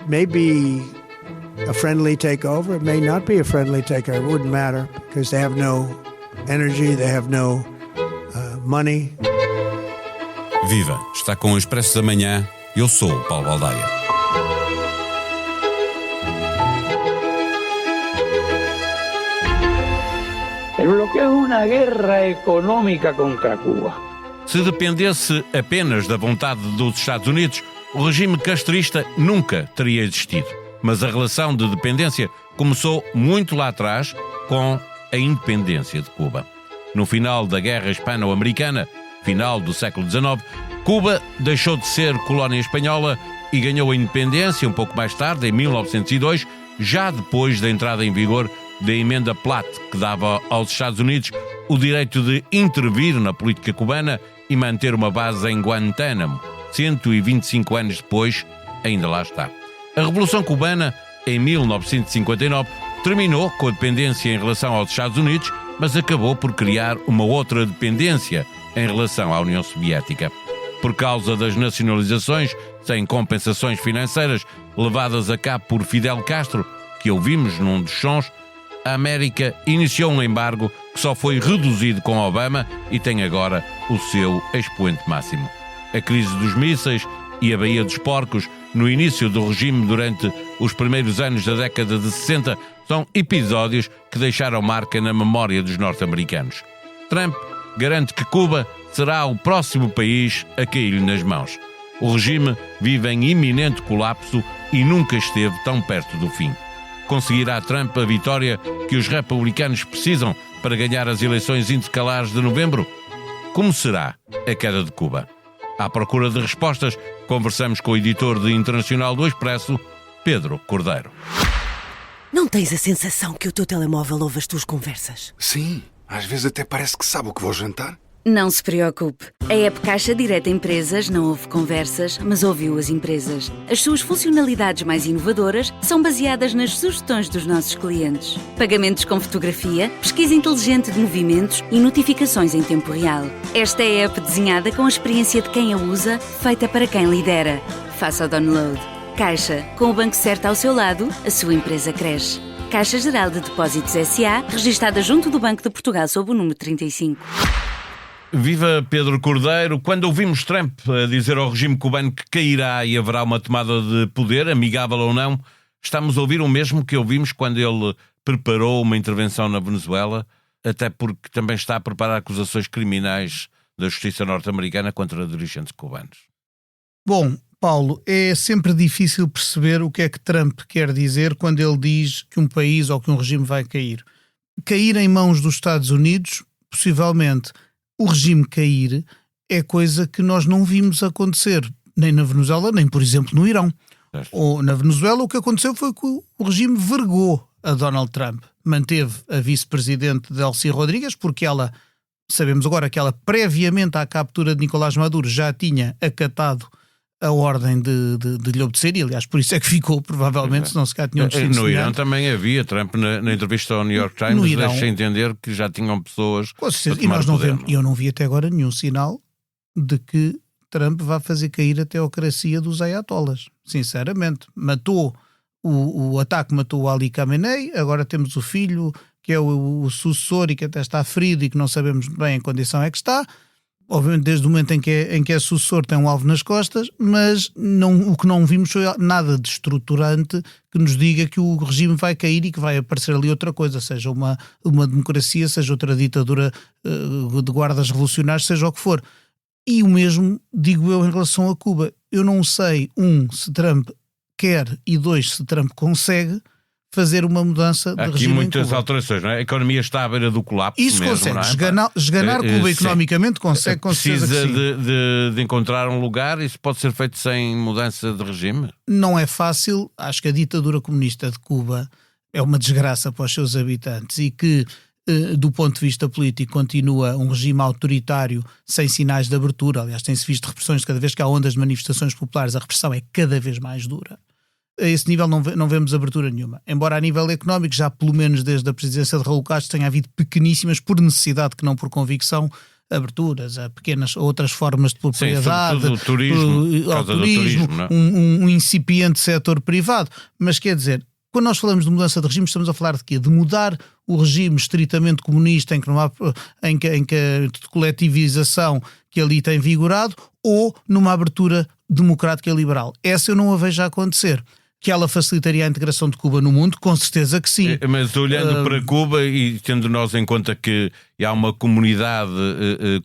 Maybe a friendly takeover. It may not be a friendly takeover. It wouldn't matter because they have no energy, they have no money. Viva! Está com o Expresso da Manhã. Eu sou o Paulo Baldaia. En lo que es una guerra económica contra Cuba. Se dependesse apenas da vontade dos Estados Unidos, o regime castrista nunca teria existido. Mas a relação de dependência começou muito lá atrás com a independência de Cuba. No final da Guerra Hispano-Americana, final do século XIX, Cuba deixou de ser colónia espanhola e ganhou a independência um pouco mais tarde, em 1902, já depois da entrada em vigor da emenda Platt, que dava aos Estados Unidos o direito de intervir na política cubana e manter uma base em Guantánamo. 125 anos depois, ainda lá está. A Revolução Cubana, em 1959, terminou com a dependência em relação aos Estados Unidos, mas acabou por criar uma outra dependência em relação à União Soviética. Por causa das nacionalizações sem compensações financeiras levadas a cabo por Fidel Castro, que ouvimos num dos sons, a América iniciou um embargo que só foi reduzido com Obama e tem agora o seu expoente máximo. A crise dos mísseis e a Baía dos Porcos, no início do regime durante os primeiros anos da década de 60, são episódios que deixaram marca na memória dos norte-americanos. Trump garante que Cuba será o próximo país a cair-lhe nas mãos. O regime vive em iminente colapso e nunca esteve tão perto do fim. Conseguirá Trump a vitória que os republicanos precisam para ganhar as eleições intercalares de novembro? Como será a queda de Cuba? À procura de respostas, conversamos com o editor de Internacional do Expresso, Pedro Cordeiro. Não tens a sensação que o teu telemóvel ouve as tuas conversas? Sim, às vezes até parece que sabe o que vou jantar. Não se preocupe. A app Caixa Direta Empresas não ouve conversas, mas ouviu as empresas. As suas funcionalidades mais inovadoras são baseadas nas sugestões dos nossos clientes. Pagamentos com fotografia, pesquisa inteligente de movimentos e notificações em tempo real. Esta é a app desenhada com a experiência de quem a usa, feita para quem lidera. Faça o download. Caixa, com o banco certo ao seu lado, a sua empresa cresce. Caixa Geral de Depósitos S.A., registada junto do Banco de Portugal sob o número 35. Viva Pedro Cordeiro. Quando ouvimos Trump a dizer ao regime cubano que cairá e haverá uma tomada de poder, amigável ou não, estamos a ouvir o mesmo que ouvimos quando ele preparou uma intervenção na Venezuela, até porque também está a preparar acusações criminais da justiça norte-americana contra dirigentes cubanos. Bom, Paulo, é sempre difícil perceber o que é que Trump quer dizer quando ele diz que um país ou que um regime vai cair. Cair em mãos dos Estados Unidos, possivelmente. O regime cair é coisa que nós não vimos acontecer, nem na Venezuela, nem, por exemplo, no Irão. Ou na Venezuela, o que aconteceu foi que o regime vergou a Donald Trump. Manteve a vice-presidente Delcy Rodrigues, porque ela, sabemos agora que ela, previamente à captura de Nicolás Maduro, já tinha acatado a ordem de lhe obedecer, e aliás por isso é que ficou, provavelmente, se não se calhar tinha um destino No Irão semelhante. também havia, Trump na entrevista ao New York Times deixa entender que já tinham pessoas Com certeza. a E tomar nós não poder, vemos, eu não vi até agora nenhum sinal de que Trump vá fazer cair a teocracia dos ayatollahs, sinceramente. Matou o ataque, matou o Ali Khamenei, agora temos o filho que é o sucessor e que até está ferido e que não sabemos bem em que condição é que está. Obviamente desde o momento em que é sucessor tem um alvo nas costas, mas o que não vimos foi nada de estruturante que nos diga que o regime vai cair e que vai aparecer ali outra coisa, seja uma democracia, seja outra ditadura de guardas revolucionários, seja o que for. E o mesmo digo eu em relação a Cuba. Eu não sei, se Trump quer e se Trump consegue fazer uma mudança de Há aqui regime muitas em Cuba. alterações, não é? A economia está à beira do colapso. Isso mesmo, consegue, não é? esganar Cuba economicamente consegue, com certeza Precisa que sim. de encontrar um lugar, isso pode ser feito sem mudança de regime? Não é fácil, acho que a ditadura comunista de Cuba é uma desgraça para os seus habitantes e que, do ponto de vista político, continua um regime autoritário sem sinais de abertura. Aliás, tem-se visto repressões, cada vez que há ondas de manifestações populares, a repressão é cada vez mais dura. A esse nível não vemos abertura nenhuma. Embora a nível económico, já pelo menos desde a presidência de Raul Castro, tenha havido pequeníssimas, por necessidade que não por convicção, aberturas a pequenas outras formas de propriedade, sobretudo o turismo, por causa do turismo, não é? um incipiente setor privado. Mas quer dizer, quando nós falamos de mudança de regime, estamos a falar de quê? De mudar o regime estritamente comunista em que a coletivização que ali tem vigorado, ou numa abertura democrática e liberal. Essa eu não a vejo a acontecer. Que ela facilitaria a integração de Cuba no mundo? Com certeza que sim. Mas olhando para Cuba e tendo nós em conta que há uma comunidade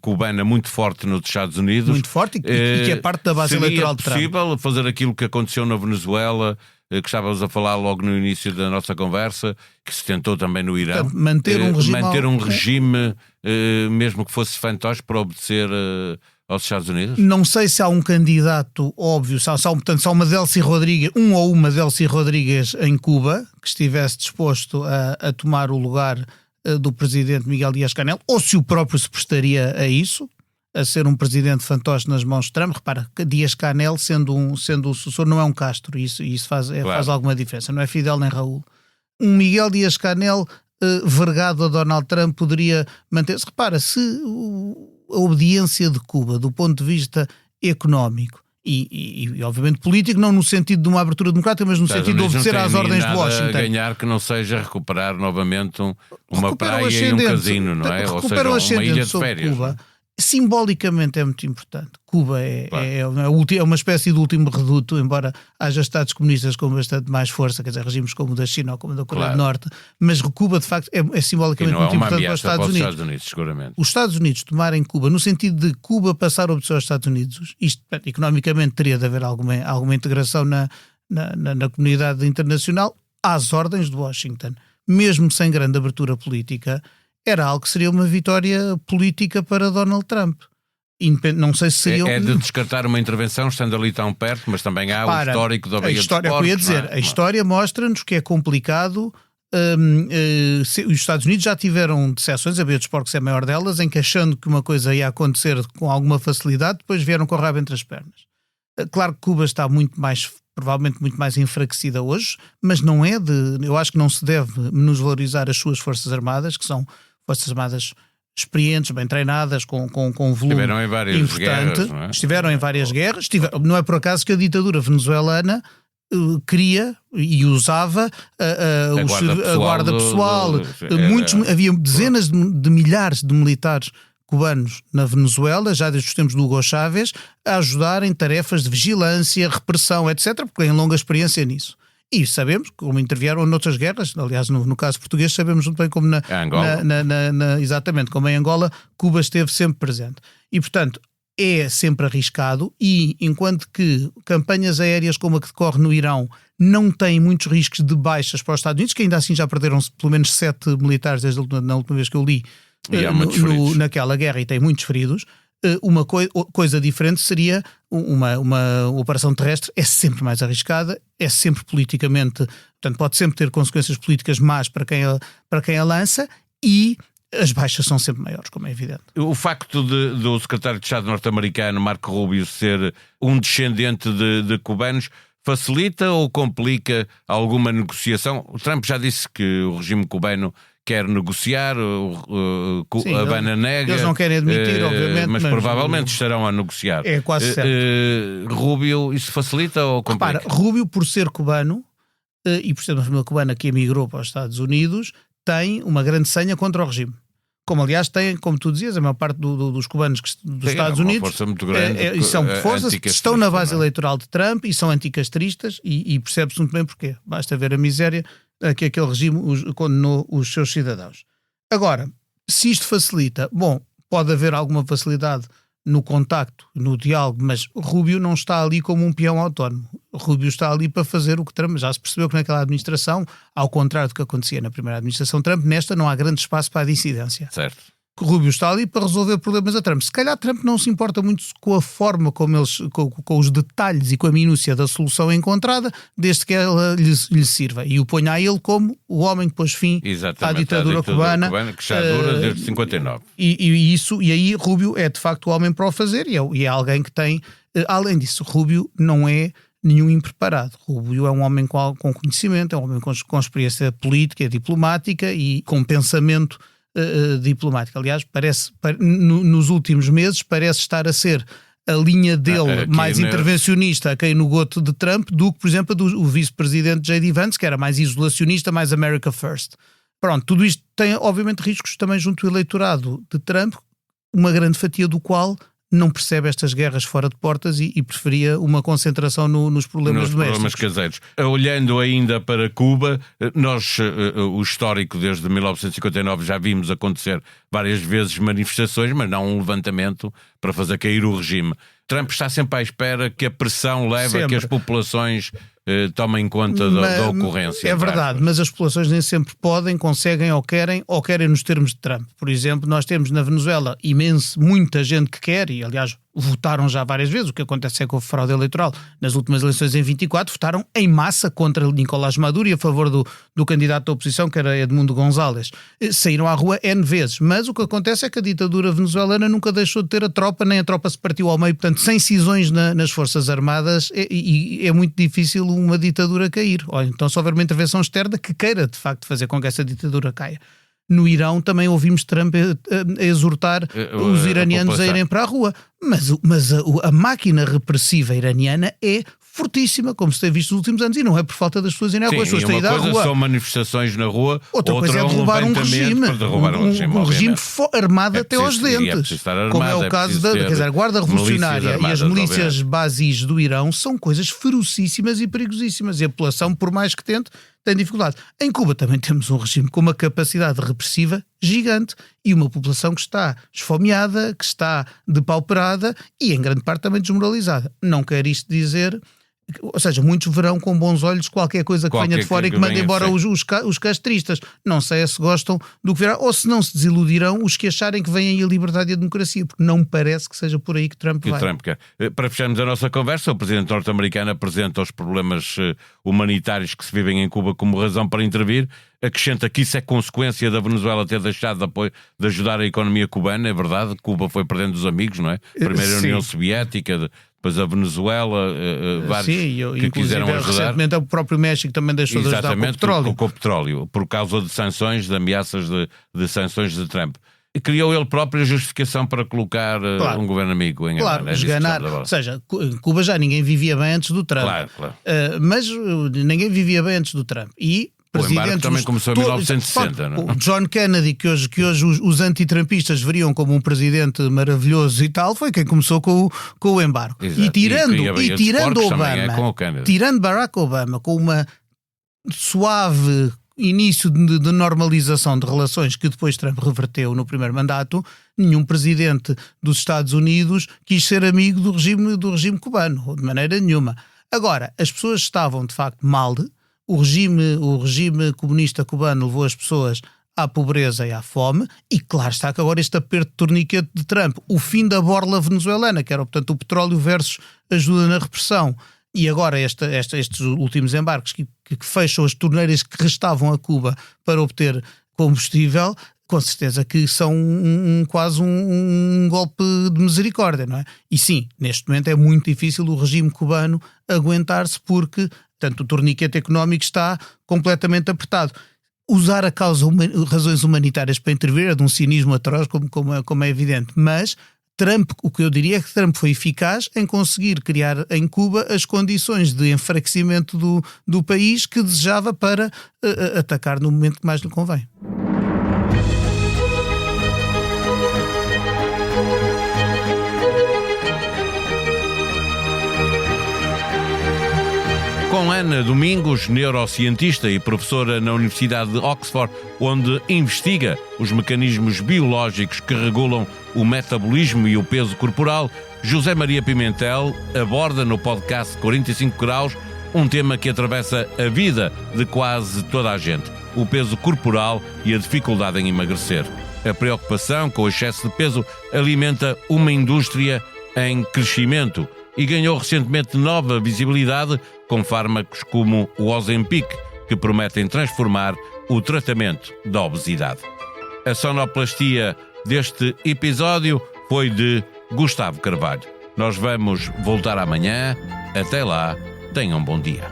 cubana muito forte nos Estados Unidos... Muito forte e que é parte da base eleitoral de Trump. Seria possível fazer aquilo que aconteceu na Venezuela, que estávamos a falar logo no início da nossa conversa, que se tentou também no Irão? Manter um regime, mesmo que fosse fantoche, para obedecer... aos Estados Unidos? Não sei se há um candidato óbvio, se há uma Delcy Rodrigues, ou uma Delcy Rodrigues em Cuba, que estivesse disposto a tomar o lugar do presidente Miguel Díaz-Canel, ou se o próprio se prestaria a isso, a ser um presidente fantoche nas mãos de Trump. Repara, Díaz-Canel, sendo um sucessor, não é um Castro, isso faz alguma diferença, não é Fidel nem Raul. Um Miguel Díaz-Canel vergado a Donald Trump poderia manter-se. Repara, se a obediência de Cuba, do ponto de vista económico e obviamente político, não no sentido de uma abertura democrática, mas no sentido de obedecer às ordens de Washington. A ganhar que não seja recuperar novamente uma praia e um casino, não é? Ou seja, uma ilha de férias. Cuba, simbolicamente é muito importante. Cuba é uma espécie de último reduto, embora haja Estados comunistas com bastante mais força, quer dizer, regimes como o da China ou como o da Coreia do Norte, mas Cuba de facto é simbolicamente muito importante para os Estados Unidos. Seguramente. Os Estados Unidos tomarem Cuba, no sentido de Cuba passar a obedecer aos Estados Unidos, isto economicamente teria de haver alguma integração na comunidade internacional, às ordens de Washington, mesmo sem grande abertura política, era algo que seria uma vitória política para Donald Trump. Não sei se seria... É de descartar uma intervenção estando ali tão perto, mas também há o histórico da Baía dos Porcos. A história mostra-nos que é complicado. Os Estados Unidos já tiveram decepções, a Baía dos Porcos é a maior delas, em que achando que uma coisa ia acontecer com alguma facilidade, depois vieram com o rabo entre as pernas. Claro que Cuba está provavelmente muito mais enfraquecida hoje, mas eu acho que não se deve menosvalorizar as suas Forças Armadas, que são Forças Armadas experientes, bem treinadas, com volume estiveram em várias importante. Guerras, não é? Estiveram em várias guerras. Não é por acaso que a ditadura venezuelana queria e usava a guarda pessoal. Havia dezenas de milhares de militares cubanos na Venezuela, já desde os tempos do Hugo Chávez, a ajudar em tarefas de vigilância, repressão, etc., porque têm longa experiência nisso. E sabemos como intervieram noutras guerras, aliás, no caso português, sabemos muito bem como exatamente, como em Angola, Cuba esteve sempre presente. E, portanto, é sempre arriscado e, enquanto que campanhas aéreas como a que decorre no Irão não têm muitos riscos de baixas para os Estados Unidos, que ainda assim já perderam pelo menos 7 militares desde na última vez que eu li naquela guerra, e tem muitos feridos. Uma coisa diferente seria uma operação terrestre. É sempre mais arriscada, é sempre politicamente, portanto pode sempre ter consequências políticas más para quem a lança, e as baixas são sempre maiores, como é evidente. O facto do secretário de Estado norte-americano Marco Rubio ser um descendente de cubanos facilita ou complica alguma negociação? O Trump já disse que o regime cubano quer negociar, a Habana nega. Eles não querem admitir, obviamente. Mas provavelmente estarão a negociar. É quase certo. Rubio, isso facilita ou complica? Repara, Rubio, por ser cubano, e por ser uma família cubana que emigrou para os Estados Unidos, tem uma grande senha contra o regime. Como, aliás, tem, como tu dizias, a maior parte dos cubanos dos Estados Unidos... força muito grande. São forças que estão na base eleitoral de Trump e são anticastristas, e percebe-se muito bem porquê. Basta ver a miséria que aquele regime condenou os seus cidadãos. Agora, se isto facilita, pode haver alguma facilidade no contacto, no diálogo, mas Rubio não está ali como um peão autónomo. Rubio está ali para fazer o que Trump... Já se percebeu que naquela administração, ao contrário do que acontecia na primeira administração Trump, nesta não há grande espaço para a dissidência. Certo. Rubio está ali para resolver problemas a Trump. Se calhar Trump não se importa muito com a forma como eles, com os detalhes e com a minúcia da solução encontrada, desde que ela lhe sirva. E o ponha a ele como o homem que pôs fim à ditadura cubana. Que já dura desde 59. E aí Rubio é de facto o homem para o fazer, e é alguém que tem... Além disso, Rubio não é nenhum impreparado. Rubio é um homem com conhecimento, é um homem com experiência política, diplomática e com pensamento diplomática. Aliás, nos últimos meses parece estar a ser a linha dele mais intervencionista a cair no goto de Trump do que, por exemplo, o vice-presidente J.D. Vance, que era mais isolacionista, mais America First. Pronto, tudo isto tem, obviamente, riscos também junto ao eleitorado de Trump, uma grande fatia do qual não percebe estas guerras fora de portas e preferia uma concentração nos problemas domésticos. Problemas caseiros. Olhando ainda para Cuba, nós, o histórico desde 1959, já vimos acontecer várias vezes manifestações, mas não um levantamento para fazer cair o regime. Trump está sempre à espera que a pressão leve a que as populações tomem conta da ocorrência. É verdade, mas as populações nem sempre podem, conseguem ou querem nos termos de Trump. Por exemplo, nós temos na Venezuela muita gente que quer, e aliás votaram já várias vezes. O que acontece é que houve fraude eleitoral. Nas últimas eleições em 24 votaram em massa contra Nicolás Maduro e a favor do candidato da oposição, que era Edmundo González. Saíram à rua N vezes, mas o que acontece é que a ditadura venezuelana nunca deixou de ter a tropa, nem a tropa se partiu ao meio. Portanto, sem cisões nas Forças Armadas é muito difícil uma ditadura cair. Então, se houver uma intervenção externa que queira, de facto, fazer com que essa ditadura caia. No Irão também ouvimos Trump a exortar os iranianos a irem para a rua. Mas a máquina repressiva iraniana é fortíssima, como se tem visto nos últimos anos, e não é por falta das pessoas irem à rua. As pessoas têm ido à rua. Uma coisa são manifestações na rua, outra coisa é derrubar um regime. Um regime armado até aos dentes. Como é o caso da Guarda Revolucionária e as milícias bazis do Irão, são coisas ferocíssimas e perigosíssimas. E a população, por mais que tente, tem dificuldade. Em Cuba também temos um regime com uma capacidade repressiva gigante e uma população que está esfomeada, que está depauperada e em grande parte também desmoralizada. Não quer isto dizer... Ou seja, muitos verão com bons olhos qualquer coisa que venha de fora e que mande embora os castristas. Não sei se gostam do que virá, ou se não se desiludirão os que acharem que vem aí a liberdade e a democracia, porque não me parece que seja por aí que Trump vai. Trump quer. Para fecharmos a nossa conversa, o presidente norte-americano apresenta os problemas humanitários que se vivem em Cuba como razão para intervir. Acrescenta que isso é consequência da Venezuela ter deixado de ajudar a economia cubana. É verdade, Cuba foi perdendo os amigos, não é? Primeiro a União Soviética, depois a Venezuela, vários que quiseram ajudar. Recentemente o próprio México também deixou de ajudar com o petróleo. Com o petróleo, por causa de sanções, de ameaças de sanções de Trump. E criou ele próprio a justificação para colocar um governo amigo em Claro, esganar. Ou seja, em Cuba já ninguém vivia bem antes do Trump. Claro. Mas ninguém vivia bem antes do Trump. E o embarque também começou em 1960, não é? O John Kennedy, que hoje os antitrampistas veriam como um presidente maravilhoso e tal, foi quem começou com o embarque. Exato. E tirando Obama, tirando Barack Obama, com uma suave início de normalização de relações que depois Trump reverteu no primeiro mandato, nenhum presidente dos Estados Unidos quis ser amigo do regime cubano, de maneira nenhuma. Agora, as pessoas estavam de facto mal. O regime comunista cubano levou as pessoas à pobreza e à fome, e claro está que agora este aperto de torniquete de Trump, o fim da borla venezuelana, que era, portanto, o petróleo versus ajuda na repressão, e agora estes últimos embarques que fecham as torneiras que restavam a Cuba para obter combustível, com certeza que são quase um golpe de misericórdia, não é? E sim, neste momento é muito difícil o regime cubano aguentar-se porque, portanto, o torniquete económico está completamente apertado. Usar a causa razões humanitárias para intervir é de um cinismo atroz, como é evidente, mas Trump, o que eu diria é que Trump foi eficaz em conseguir criar em Cuba as condições de enfraquecimento do país que desejava para atacar no momento que mais lhe convém. Com Ana Domingos, neurocientista e professora na Universidade de Oxford, onde investiga os mecanismos biológicos que regulam o metabolismo e o peso corporal, José Maria Pimentel aborda no podcast 45 Graus um tema que atravessa a vida de quase toda a gente: o peso corporal e a dificuldade em emagrecer. A preocupação com o excesso de peso alimenta uma indústria em crescimento e ganhou recentemente nova visibilidade com fármacos como o Ozempic, que prometem transformar o tratamento da obesidade. A sonoplastia deste episódio foi de Gustavo Carvalho. Nós vamos voltar amanhã. Até lá, tenham um bom dia.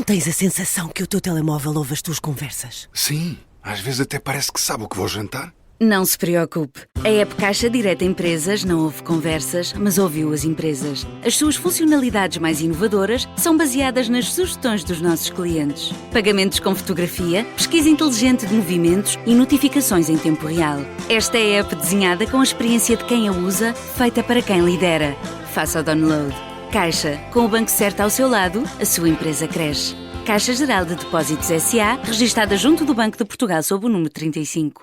tens a sensação que o teu telemóvel ouve as tuas conversas? Sim, às vezes até parece que sabe o que vou jantar. Não se preocupe. A app Caixa Direta Empresas não ouve conversas, mas ouviu as empresas. As suas funcionalidades mais inovadoras são baseadas nas sugestões dos nossos clientes. Pagamentos com fotografia, pesquisa inteligente de movimentos e notificações em tempo real. Esta é a app desenhada com a experiência de quem a usa, feita para quem lidera. Faça o download. Caixa, com o banco certo ao seu lado, a sua empresa cresce. Caixa Geral de Depósitos S.A., registada junto do Banco de Portugal sob o número 35.